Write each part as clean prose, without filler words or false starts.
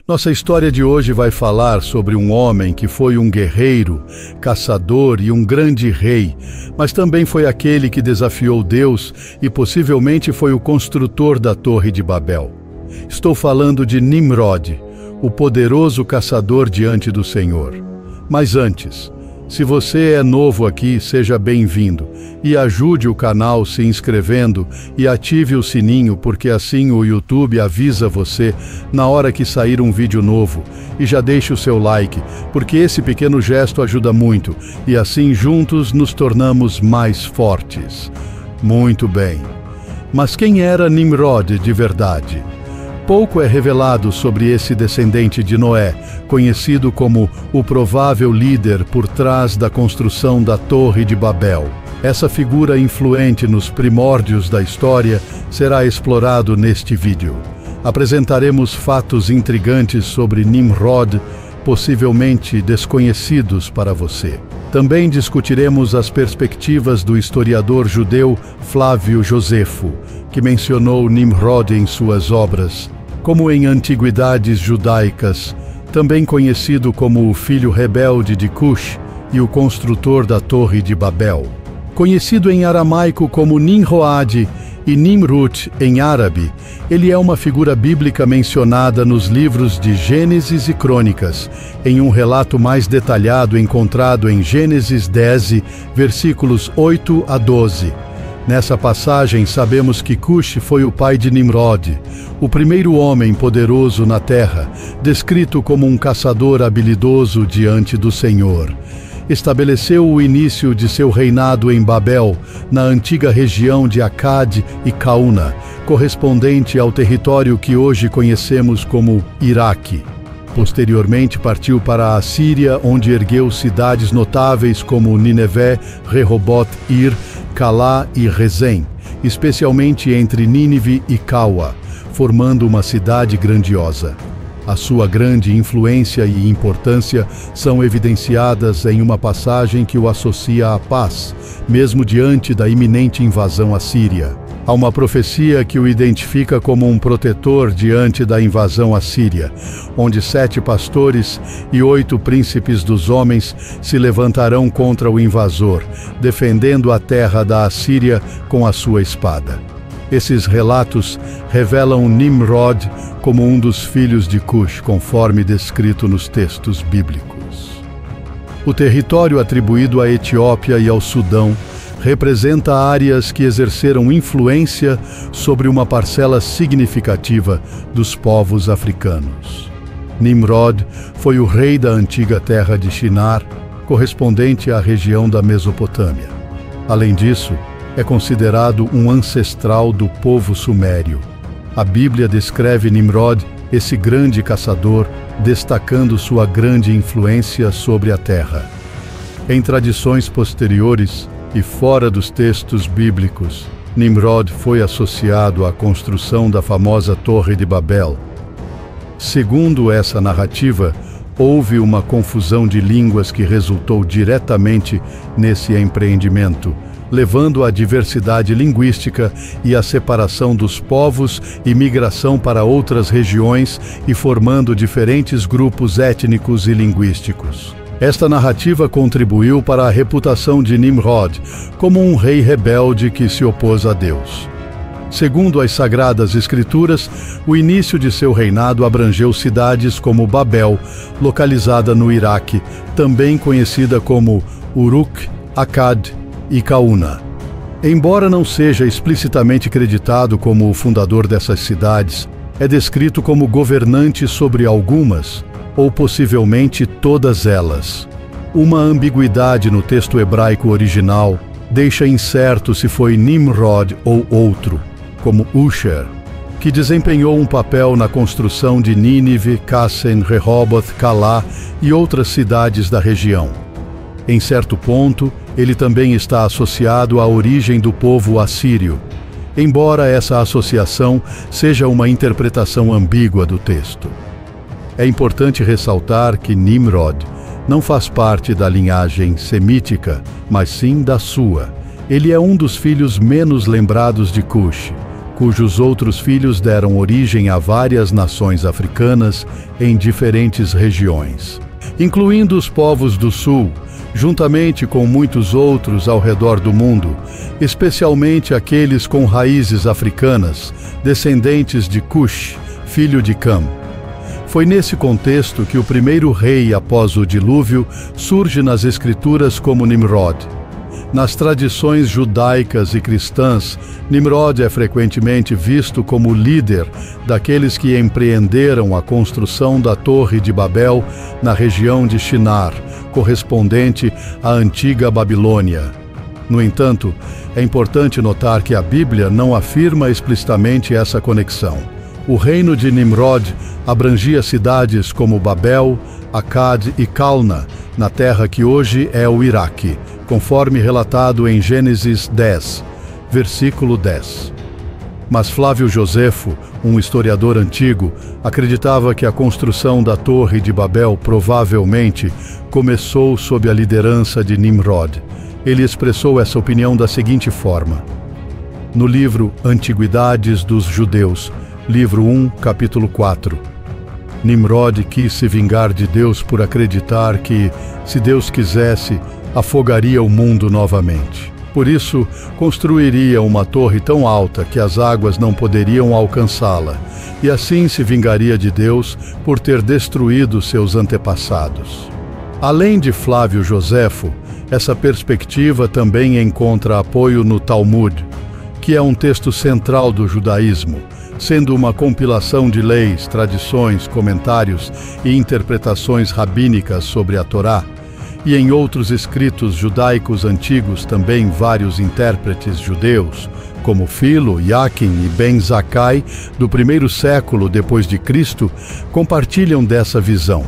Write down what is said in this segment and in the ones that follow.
Nossa história de hoje vai falar sobre um homem que foi um guerreiro, caçador e um grande rei, mas também foi aquele que desafiou Deus e possivelmente foi o construtor da Torre de Babel. Estou falando de Nimrod, o poderoso caçador diante do Senhor. Mas antes, se você é novo aqui, seja bem-vindo e ajude o canal se inscrevendo e ative o sininho, porque assim o YouTube avisa você na hora que sair um vídeo novo. E já deixe o seu like, porque esse pequeno gesto ajuda muito e assim juntos nos tornamos mais fortes. Muito bem. Mas quem era Nimrod de verdade? Pouco é revelado sobre esse descendente de Noé, conhecido como o provável líder por trás da construção da Torre de Babel. Essa figura influente nos primórdios da história será explorado neste vídeo. Apresentaremos fatos intrigantes sobre Nimrod, possivelmente desconhecidos para você. Também discutiremos as perspectivas do historiador judeu Flávio Josefo, que mencionou Nimrod em suas obras, como em Antiguidades Judaicas, também conhecido como o filho rebelde de Cush e o construtor da Torre de Babel. Conhecido em aramaico como Nimrod e Nimrut em árabe, ele é uma figura bíblica mencionada nos livros de Gênesis e Crônicas, em um relato mais detalhado encontrado em Gênesis 10, versículos 8 a 12. Nessa passagem, sabemos que Cush foi o pai de Nimrod, o primeiro homem poderoso na terra, descrito como um caçador habilidoso diante do Senhor. Estabeleceu o início de seu reinado em Babel, na antiga região de Akkad e Cauna, correspondente ao território que hoje conhecemos como Iraque. Posteriormente partiu para a Assíria, onde ergueu cidades notáveis como Nínive, Rehoboth, Ir, Calá e Rezém, especialmente entre Nínive e Caua, formando uma cidade grandiosa. A sua grande influência e importância são evidenciadas em uma passagem que o associa à paz, mesmo diante da iminente invasão assíria. Há uma profecia que o identifica como um protetor diante da invasão assíria, onde 7 pastores e 8 príncipes dos homens se levantarão contra o invasor, defendendo a terra da Assíria com a sua espada. Esses relatos revelam Nimrod como um dos filhos de Cush, conforme descrito nos textos bíblicos. O território atribuído à Etiópia e ao Sudão representa áreas que exerceram influência sobre uma parcela significativa dos povos africanos. Nimrod foi o rei da antiga terra de Shinar, correspondente à região da Mesopotâmia. Além disso, é considerado um ancestral do povo sumério. A Bíblia descreve Nimrod, esse grande caçador, destacando sua grande influência sobre a terra. Em tradições posteriores e fora dos textos bíblicos, Nimrod foi associado à construção da famosa Torre de Babel. Segundo essa narrativa, houve uma confusão de línguas que resultou diretamente nesse empreendimento, levando à diversidade linguística e à separação dos povos e migração para outras regiões e formando diferentes grupos étnicos e linguísticos. Esta narrativa contribuiu para a reputação de Nimrod como um rei rebelde que se opôs a Deus. Segundo as Sagradas Escrituras, o início de seu reinado abrangeu cidades como Babel, localizada no Iraque, também conhecida como Uruk, Akkad e Cauna. Embora não seja explicitamente creditado como o fundador dessas cidades, é descrito como governante sobre algumas, ou possivelmente todas elas. Uma ambiguidade no texto hebraico original deixa incerto se foi Nimrod ou outro, como Usher, que desempenhou um papel na construção de Nínive, Cassem, Rehoboth, Calá e outras cidades da região. Em certo ponto, ele também está associado à origem do povo assírio, embora essa associação seja uma interpretação ambígua do texto. É importante ressaltar que Nimrod não faz parte da linhagem semítica, mas sim da sua. Ele é um dos filhos menos lembrados de Cush. cujos outros filhos deram origem a várias nações africanas em diferentes regiões, incluindo os povos do sul, juntamente com muitos outros ao redor do mundo, especialmente aqueles com raízes africanas, descendentes de Cush, filho de Cam. Foi nesse contexto que o primeiro rei após o dilúvio surge nas escrituras como Nimrod. Nas tradições judaicas e cristãs, Nimrod é frequentemente visto como o líder daqueles que empreenderam a construção da Torre de Babel na região de Shinar, correspondente à antiga Babilônia. No entanto, é importante notar que a Bíblia não afirma explicitamente essa conexão. O reino de Nimrod abrangia cidades como Babel, Akkad e Calna, na terra que hoje é o Iraque, conforme relatado em Gênesis 10, versículo 10. Mas Flávio Josefo, um historiador antigo, acreditava que a construção da Torre de Babel provavelmente começou sob a liderança de Nimrod. Ele expressou essa opinião da seguinte forma: no livro Antiguidades dos Judeus, livro 1, capítulo 4. Nimrod quis se vingar de Deus por acreditar que, se Deus quisesse, afogaria o mundo novamente. Por isso, construiria uma torre tão alta que as águas não poderiam alcançá-la, e assim se vingaria de Deus por ter destruído seus antepassados. Além de Flávio Josefo, essa perspectiva também encontra apoio no Talmud, que é um texto central do judaísmo, sendo uma compilação de leis, tradições, comentários e interpretações rabínicas sobre a Torá, e em outros escritos judaicos antigos também vários intérpretes judeus, como Filo, Yaquim e Ben Zakkai, do primeiro século depois de Cristo, compartilham dessa visão.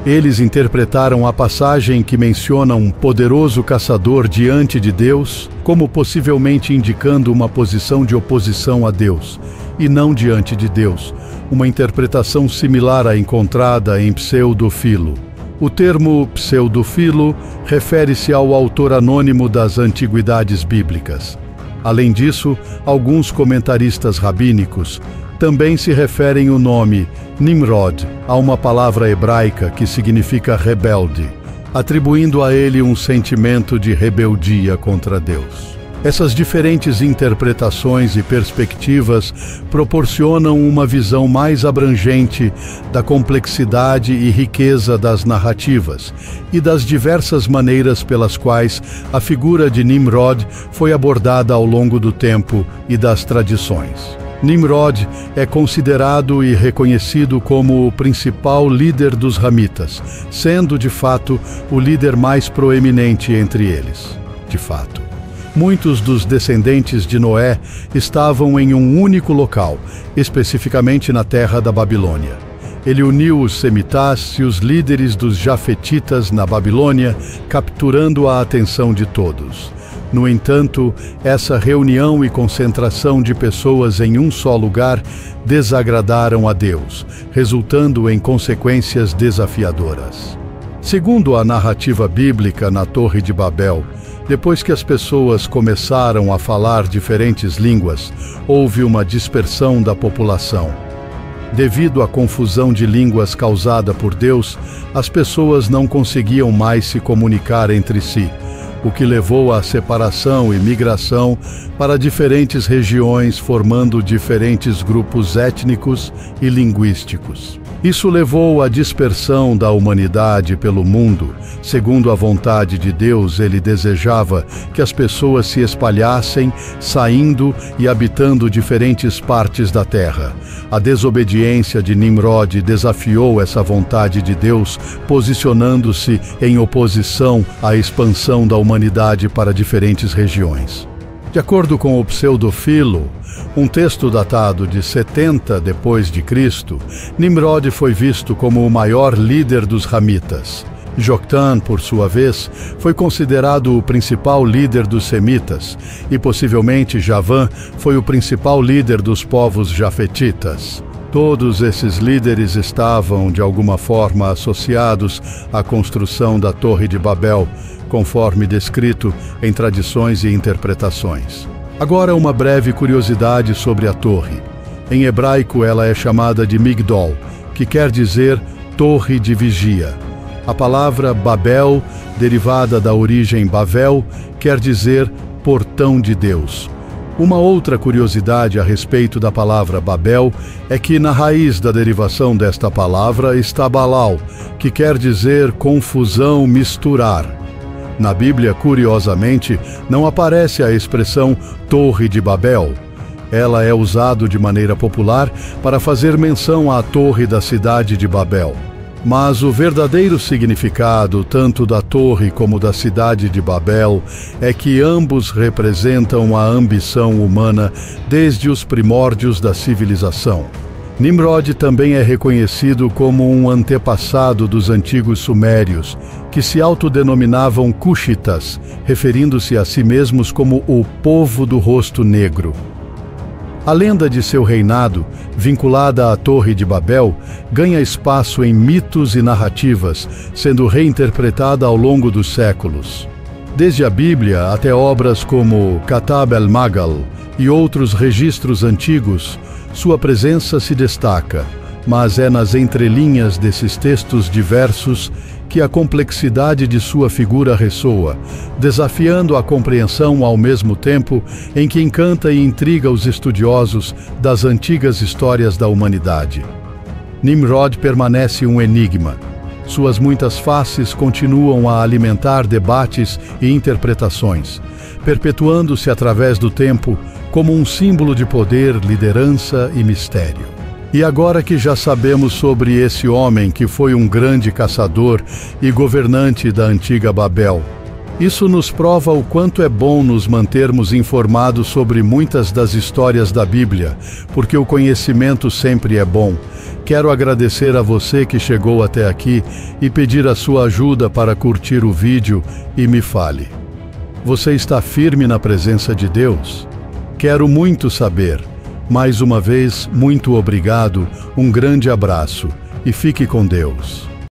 Eles interpretaram a passagem que menciona um poderoso caçador diante de Deus como possivelmente indicando uma posição de oposição a Deus, e não diante de Deus, uma interpretação similar à encontrada em Pseudofilo. O termo pseudofilo refere-se ao autor anônimo das antiguidades bíblicas. Além disso, alguns comentaristas rabínicos também se referem o nome Nimrod a uma palavra hebraica que significa rebelde, atribuindo a ele um sentimento de rebeldia contra Deus. Essas diferentes interpretações e perspectivas proporcionam uma visão mais abrangente da complexidade e riqueza das narrativas e das diversas maneiras pelas quais a figura de Nimrod foi abordada ao longo do tempo e das tradições. Nimrod é considerado e reconhecido como o principal líder dos Hamitas, sendo, de fato, o líder mais proeminente entre eles. De fato, muitos dos descendentes de Noé estavam em um único local, especificamente na terra da Babilônia. Ele uniu os semitas e os líderes dos jafetitas na Babilônia, capturando a atenção de todos. No entanto, essa reunião e concentração de pessoas em um só lugar desagradaram a Deus, resultando em consequências desafiadoras. Segundo a narrativa bíblica na Torre de Babel, depois que as pessoas começaram a falar diferentes línguas, houve uma dispersão da população. Devido à confusão de línguas causada por Deus, as pessoas não conseguiam mais se comunicar entre si, o que levou à separação e migração para diferentes regiões, formando diferentes grupos étnicos e linguísticos. Isso levou à dispersão da humanidade pelo mundo. Segundo a vontade de Deus, ele desejava que as pessoas se espalhassem, saindo e habitando diferentes partes da terra. A desobediência de Nimrod desafiou essa vontade de Deus, posicionando-se em oposição à expansão da humanidade para diferentes regiões. De acordo com o Pseudofilo, um texto datado de 70 depois de Cristo, Nimrod foi visto como o maior líder dos Hamitas. Joktan, por sua vez, foi considerado o principal líder dos semitas, e possivelmente Javan foi o principal líder dos povos jafetitas. Todos esses líderes estavam, de alguma forma, associados à construção da Torre de Babel, conforme descrito em tradições e interpretações. Agora uma breve curiosidade sobre a torre. Em hebraico ela é chamada de Migdol, que quer dizer torre de vigia. A palavra Babel, derivada da origem Bavel, quer dizer portão de Deus. Uma outra curiosidade a respeito da palavra Babel é que na raiz da derivação desta palavra está Balal, que quer dizer confusão, misturar. Na Bíblia, curiosamente, não aparece a expressão Torre de Babel. Ela é usada de maneira popular para fazer menção à torre da cidade de Babel. Mas o verdadeiro significado, tanto da torre como da cidade de Babel, é que ambos representam a ambição humana desde os primórdios da civilização. Nimrod também é reconhecido como um antepassado dos antigos sumérios, que se autodenominavam Cushitas, referindo-se a si mesmos como o povo do rosto negro. A lenda de seu reinado, vinculada à Torre de Babel, ganha espaço em mitos e narrativas, sendo reinterpretada ao longo dos séculos. Desde a Bíblia até obras como Katab el-Magal e outros registros antigos, sua presença se destaca, mas é nas entrelinhas desses textos diversos que a complexidade de sua figura ressoa, desafiando a compreensão ao mesmo tempo em que encanta e intriga os estudiosos das antigas histórias da humanidade. Nimrod permanece um enigma. Suas muitas faces continuam a alimentar debates e interpretações, perpetuando-se através do tempo como um símbolo de poder, liderança e mistério. E agora que já sabemos sobre esse homem que foi um grande caçador e governante da antiga Babel, isso nos prova o quanto é bom nos mantermos informados sobre muitas das histórias da Bíblia, porque o conhecimento sempre é bom. Quero agradecer a você que chegou até aqui e pedir a sua ajuda para curtir o vídeo e me fale. Você está firme na presença de Deus? Quero muito saber. Mais uma vez, muito obrigado, um grande abraço e fique com Deus.